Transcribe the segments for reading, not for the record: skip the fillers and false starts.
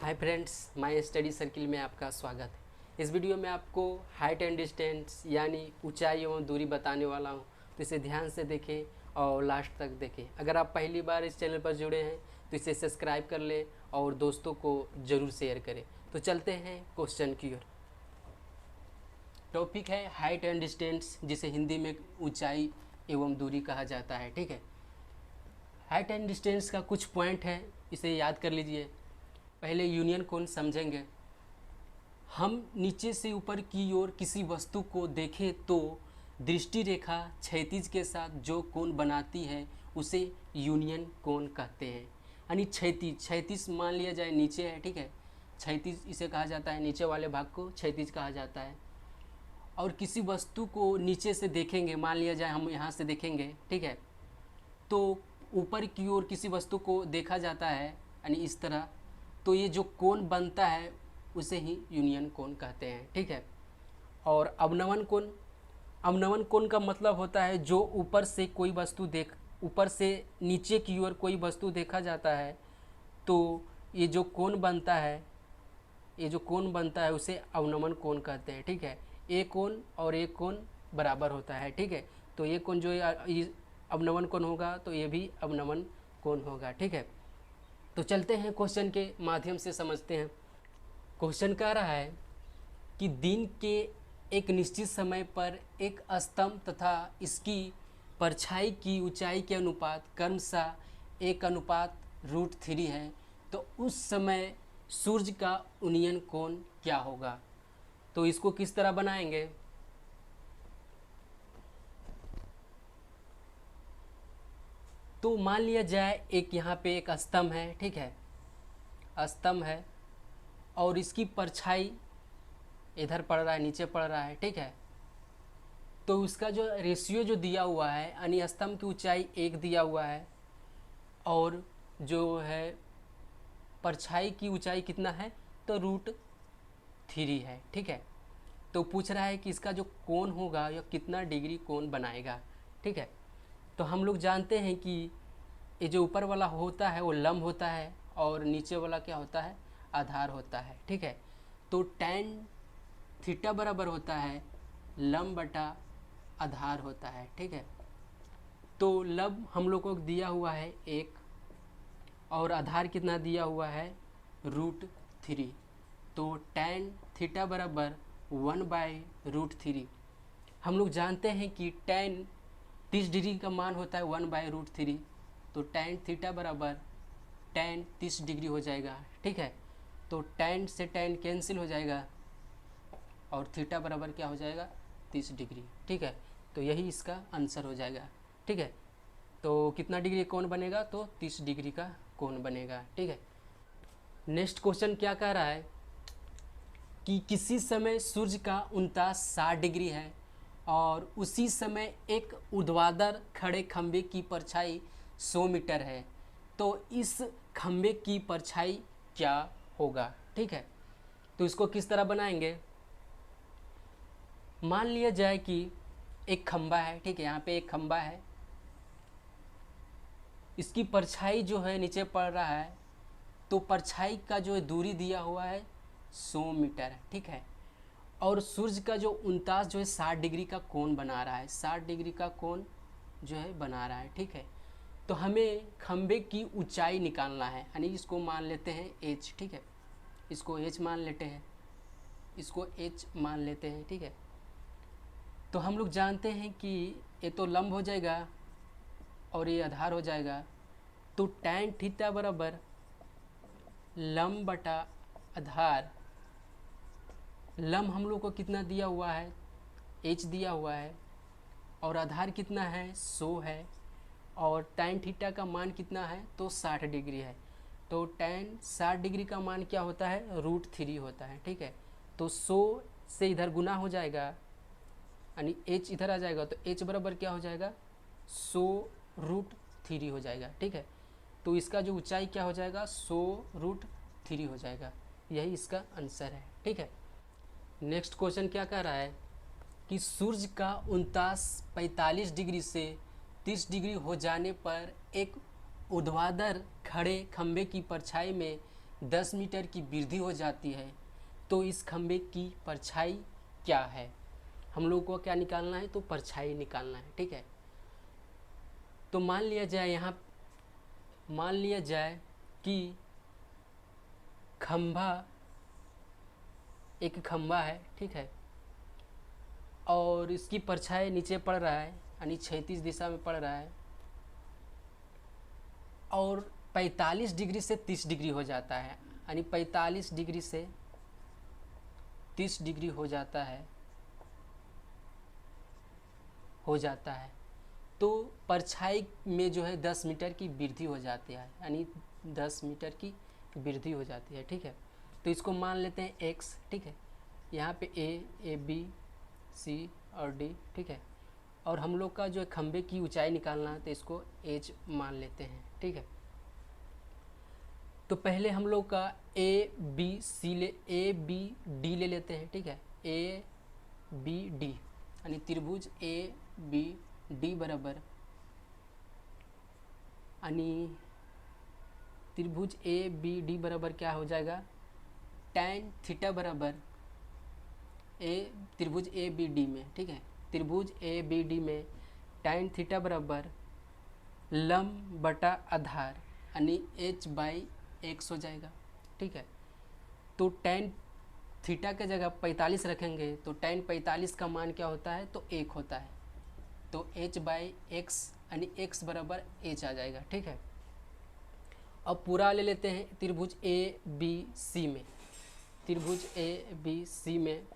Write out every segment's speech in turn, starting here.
Hi friends, my study circle में आपका स्वागत है। इस वीडियो में आपको हाइट एंड डिस्टेंस यानी ऊंचाई एवं दूरी बताने वाला हूं, तो इसे ध्यान से देखें और लास्ट तक देखें। अगर आप पहली बार इस चैनल पर जुड़े हैं तो इसे सब्सक्राइब कर लें और दोस्तों को ज़रूर शेयर करें। तो चलते हैं क्वेश्चन की ओर। टॉपिक है हाइट एंड डिस्टेंस, जिसे हिंदी में ऊंचाई एवं दूरी कहा जाता है। ठीक है, हाइट एंड डिस्टेंस का कुछ पॉइंट है, इसे याद कर लीजिए। पहले यूनियन कोण समझेंगे। हम नीचे से ऊपर की ओर किसी वस्तु को देखें तो दृष्टि रेखा क्षैतिज के साथ जो कोण बनाती है उसे यूनियन कोण कहते हैं। यानी क्षैतिज मान लिया जाए नीचे है, ठीक है, क्षैतिज इसे कहा जाता है, नीचे वाले भाग को क्षैतिज कहा जाता है। और किसी वस्तु को नीचे से देखेंगे, मान लिया जाए हम यहाँ से देखेंगे, ठीक है, तो ऊपर की ओर किसी वस्तु को देखा जाता है यानी इस तरह, तो ये जो कोण बनता है उसे ही यूनियन कोण कहते हैं। ठीक है, और अवनमन कोण का मतलब होता है जो ऊपर से कोई वस्तु ऊपर से नीचे की ओर कोई वस्तु देखा जाता है, तो ये जो कोण बनता है उसे अवनमन कोण कहते हैं। ठीक है, एक कोण और एक कोण बराबर होता है। ठीक है, तो ये कोण जो ये अवनमन कोण होगा तो ये भी अवनमन कोण होगा। ठीक है, तो चलते हैं क्वेश्चन के माध्यम से समझते हैं। क्वेश्चन कह रहा है कि दिन के एक निश्चित समय पर एक स्तंभ तथा इसकी परछाई की ऊंचाई के अनुपात क्रमशः 1:√3 है, तो उस समय सूर्य का उन्नयन कोण क्या होगा। तो इसको किस तरह बनाएंगे। तो मान लिया जाए एक यहाँ पे एक स्तंभ है, ठीक है, स्तंभ है और इसकी परछाई इधर पड़ रहा है, नीचे पड़ रहा है, ठीक है। तो उसका जो रेशियो जो दिया हुआ है यानी स्तंभ की ऊंचाई 1 दिया हुआ है और जो है परछाई की ऊंचाई कितना है तो √3 है। ठीक है, तो पूछ रहा है कि इसका जो कोण होगा यह कितना डिग्री कोण बनाएगा। ठीक है, तो हम लोग जानते हैं कि ये जो ऊपर वाला होता है वो लंब होता है और नीचे वाला क्या होता है, आधार होता है। ठीक है, तो tan थीटा बराबर होता है लंब बटा आधार होता है। ठीक है, तो लंब हम लोग को दिया हुआ है 1 और आधार कितना दिया हुआ है √3, तो tan थीटा बराबर 1/√3। हम लोग जानते हैं कि tan 30 डिग्री का मान होता है 1/√3, तो tan थीटा बराबर tan 30 डिग्री हो जाएगा। ठीक है, तो tan से tan कैंसिल हो जाएगा और थीटा बराबर क्या हो जाएगा 30 डिग्री। ठीक है, तो यही इसका आंसर हो जाएगा। ठीक है, तो कितना डिग्री कोण बनेगा तो 30 डिग्री का कोण बनेगा। ठीक है, नेक्स्ट क्वेश्चन क्या कह रहा है कि किसी समय सूर्य का 60 डिग्री है और उसी समय एक ऊर्ध्वाधर खड़े खंभे की परछाई 100 मीटर है, तो इस खंभे की परछाई क्या होगा। ठीक है, तो इसको किस तरह बनाएंगे। मान लिया जाए कि एक खंभा है, ठीक है, यहाँ पे एक खंभा है, इसकी परछाई जो है नीचे पड़ रहा है, तो परछाई का जो दूरी दिया हुआ है 100 मीटर। ठीक है, और सूर्य का जो 49 जो है 60 डिग्री का कोण बना रहा है, 60 डिग्री का कोण जो है बना रहा है। ठीक है, तो हमें खंभे की ऊंचाई निकालना है, यानी इसको मान लेते हैं h। ठीक है, इसको h मान लेते हैं, इसको h मान लेते हैं। ठीक है, तो हम लोग जानते हैं कि ये तो लंब हो जाएगा और ये आधार हो जाएगा, तो tan थीटा बराबर लंब बटा आधार, लंब हम लोग को कितना दिया हुआ है h दिया हुआ है और आधार कितना है 100 है और tan थीटा का मान कितना है तो 60 डिग्री है, तो tan 60 डिग्री का मान क्या होता है √3 होता है। ठीक है, तो 100 से इधर गुना हो जाएगा यानी h इधर आ जाएगा, तो h बराबर क्या हो जाएगा 100√3 हो जाएगा। ठीक है, तो इसका जो ऊंचाई क्या हो जाएगा 100√3 हो जाएगा, यही इसका आंसर है। ठीक है, नेक्स्ट क्वेश्चन क्या कह रहा है कि सूर्य का 45 डिग्री से 30 डिग्री हो जाने पर एक ऊर्ध्वाधर खड़े खंभे की परछाई में 10 मीटर की वृद्धि हो जाती है तो इस खंभे की परछाई क्या है। हम लोग को क्या निकालना है, तो परछाई निकालना है, ठीक है। तो मान लिया जाए कि एक खंभा है, ठीक है, और इसकी परछाई नीचे पड़ रहा है, यानी क्षैतिज दिशा में पड़ रहा है, और 45 डिग्री से 30 डिग्री हो जाता है, यानी 45 डिग्री से 30 डिग्री हो जाता है तो परछाई में जो है 10 मीटर की वृद्धि हो जाती है, यानी 10 मीटर की वृद्धि हो जाती है, ठीक है। तो इसको मान लेते हैं x, ठीक है। यहाँ पे a b c और d, ठीक है। और हम लोग का जो है खंभे की ऊंचाई निकालना है तो इसको h मान लेते हैं, ठीक है। तो पहले हम लोग का a b d ले लेते हैं, ठीक है। a b d यानी त्रिभुज a b d बराबर, यानी त्रिभुज ए बी डी बराबर क्या हो जाएगा, tan थीटा बराबर त्रिभुज ए बी डी में, ठीक है, त्रिभुज ए बी डी में tan थीटा बराबर लंब बटा आधार यानी h/x हो जाएगा, ठीक है। तो tan थीटा के जगह 45 रखेंगे तो tan 45 का मान क्या होता है, तो 1 होता है, तो h/x यानी x बराबर h आ जाएगा, ठीक है। अब पूरा ले लेते हैं त्रिभुज ए बी सी में, त्रिभुज ए बी सी में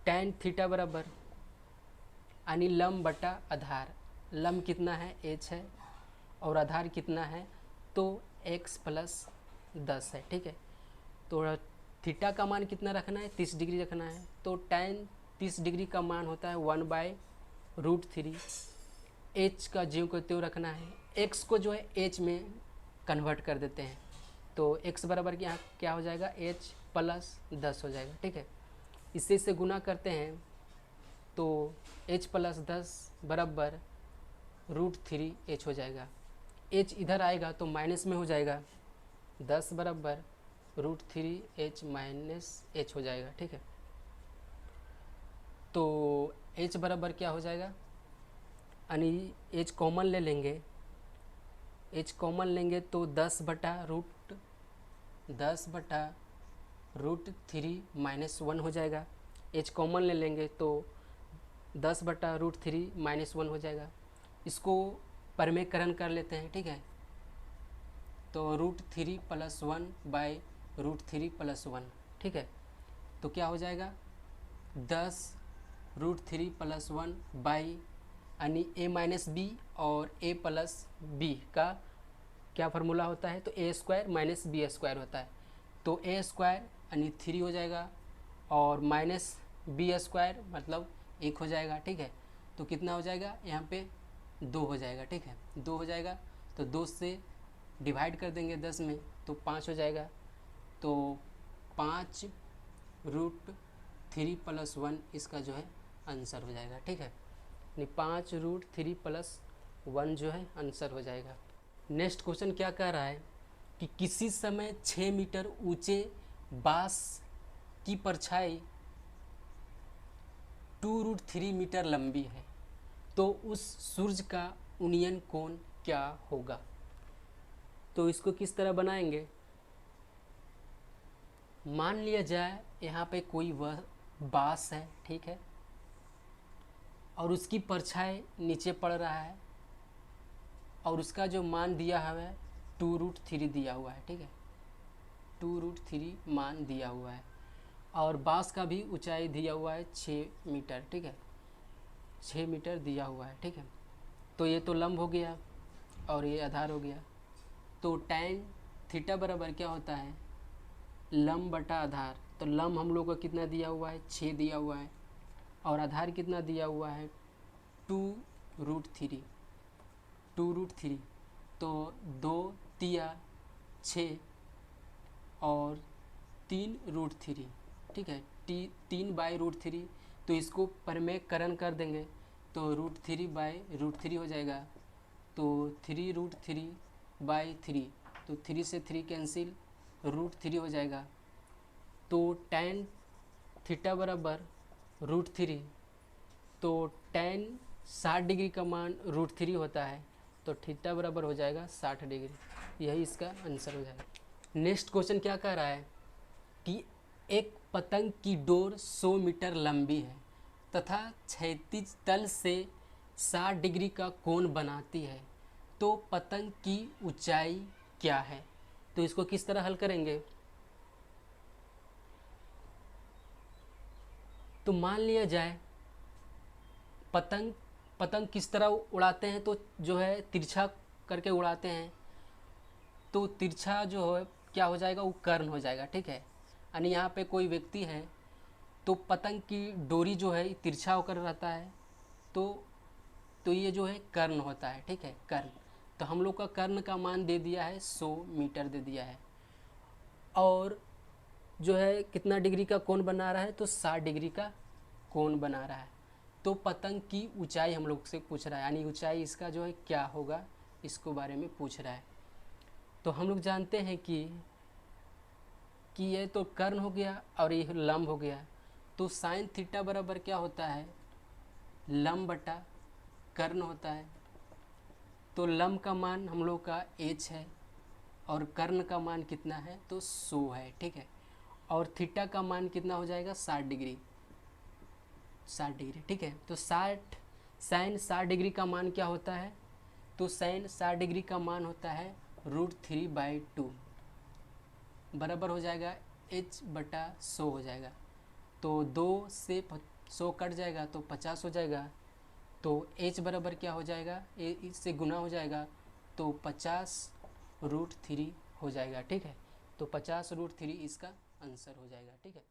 tan थीटा बराबर यानी लंब बटा आधार, लंब कितना है, h है, और आधार कितना है, तो x प्लस 10 है, ठीक है। तो थीटा का मान कितना रखना है, 30 डिग्री रखना है, तो tan 30 डिग्री का मान होता है 1/√3। h का ज्यों को त्यों रखना है, x को जो है h में कन्वर्ट कर देते हैं, तो x बराबर यहाँ क्या हो जाएगा, h प्लस 10 हो जाएगा, ठीक है। इससे गुना करते हैं तो h प्लस 10 बराबर √3h हो जाएगा। h इधर आएगा तो माइनस में हो जाएगा, 10 बराबर √3h माइनस h हो जाएगा, ठीक है। तो h बराबर क्या हो जाएगा, यानी h कॉमन ले लेंगे, h कॉमन लेंगे तो 10 बटा √3 माइनस 1 हो जाएगा। h कॉमन ले लेंगे तो 10 बटा √3 माइनस 1 हो जाएगा। इसको परमेकरण कर लेते हैं, ठीक है। तो √3 प्लस 1/√3 प्लस 1, ठीक है। तो क्या हो जाएगा, 10 √3 प्लस 1 बाई यानी a माइनस बी और a प्लस बी का क्या फार्मूला होता है, तो a² माइनस b² होता है, तो a² यानी 3 हो जाएगा और माइनस b² मतलब 1 हो जाएगा, ठीक है। तो कितना हो जाएगा, यहाँ पे 2 हो जाएगा, ठीक है, 2 हो जाएगा, तो 2 से डिवाइड कर देंगे 10 में तो 5 हो जाएगा, तो 5 √3 प्लस 1 इसका जो है आंसर हो जाएगा, ठीक है। यानी 5 √3 प्लस 1 जो है आंसर हो जाएगा। नेक्स्ट क्वेश्चन क्या कह रहा है कि किसी समय 6 मीटर ऊंचे बांस की परछाई 2√3 मीटर लंबी है, तो उस सूर्य का उन्नयन कोण क्या होगा। तो इसको किस तरह बनाएंगे, मान लिया जाए यहाँ पे कोई वह बांस है, ठीक है, और उसकी परछाई नीचे पड़ रहा है और उसका जो मान दिया हुआ है 2√3 दिया हुआ है, ठीक है, 2√3 मान दिया हुआ है, और बांस का भी ऊंचाई दिया हुआ है 6 मीटर, ठीक है, 6 मीटर दिया हुआ है, ठीक है। तो ये तो लंब हो गया और ये आधार हो गया, तो tan थीटा बराबर क्या होता है, लंब बटा आधार, तो लंब हम लोग को कितना दिया हुआ है, 6 दिया हुआ है, और आधार कितना दिया हुआ है 2√3, तो 2 तिया 6 और 3√3, ठीक है, 3/√3, तो इसको परमेकरण कर देंगे तो √3/√3 हो जाएगा, तो 3√3/3 तो 3 से 3 कैंसिल, √3 हो जाएगा। तो tan थीटा बराबर √3, तो tan 60 डिग्री का मान √3 होता है, तो थीटा बराबर हो जाएगा 60 डिग्री। यही इसका आंसर हो जाएगा। नेक्स्ट क्वेश्चन क्या कह रहा है कि एक पतंग की डोर 100 मीटर लंबी है तथा क्षैतिज तल से 60 डिग्री का कोण बनाती है, तो पतंग की ऊंचाई क्या है? तो इसको किस तरह हल करेंगे? तो मान लिया जाए पतंग किस तरह उड़ाते हैं, तो जो है तिरछा करके उड़ाते हैं। तो तिरछा जो है क्या हो जाएगा, वो कर्ण हो जाएगा, ठीक है। यानी यहाँ पे कोई व्यक्ति है तो पतंग की डोरी जो है तिरछा होकर रहता है, तो ये जो है कर्ण होता है, ठीक है, कर्ण। तो हम लोग का कर्ण का मान दे दिया है 100 मीटर दे दिया है, और जो है कितना डिग्री का कोण बना रहा है, तो 60 डिग्री का कोण बना रहा है। तो पतंग की ऊंचाई हम लोग से पूछ रहा है, यानी ऊंचाई इसका जो है क्या होगा, इसको बारे में पूछ रहा है। तो हम लोग जानते हैं कि ये तो कर्ण हो गया और ये लंब हो गया। तो साइन थीटा बराबर क्या होता है, लंब बटा कर्ण होता है। तो लंब का मान हम लोग का h है और कर्ण का मान कितना है, तो 100 है, ठीक है। और थीटा का मान कितना हो जाएगा, 60 डिग्री, 60 डिग्री, ठीक है। तो साइन 60 डिग्री का मान क्या होता है, तो साइन 60 डिग्री का मान होता है √3/2, बराबर हो जाएगा h/100 हो जाएगा। तो 2 से 100 कट जाएगा तो 50 हो जाएगा। तो h बराबर क्या हो जाएगा, इससे गुना हो जाएगा, तो 50√3 हो जाएगा, ठीक है। तो 50√3 इसका आंसर हो जाएगा, ठीक है।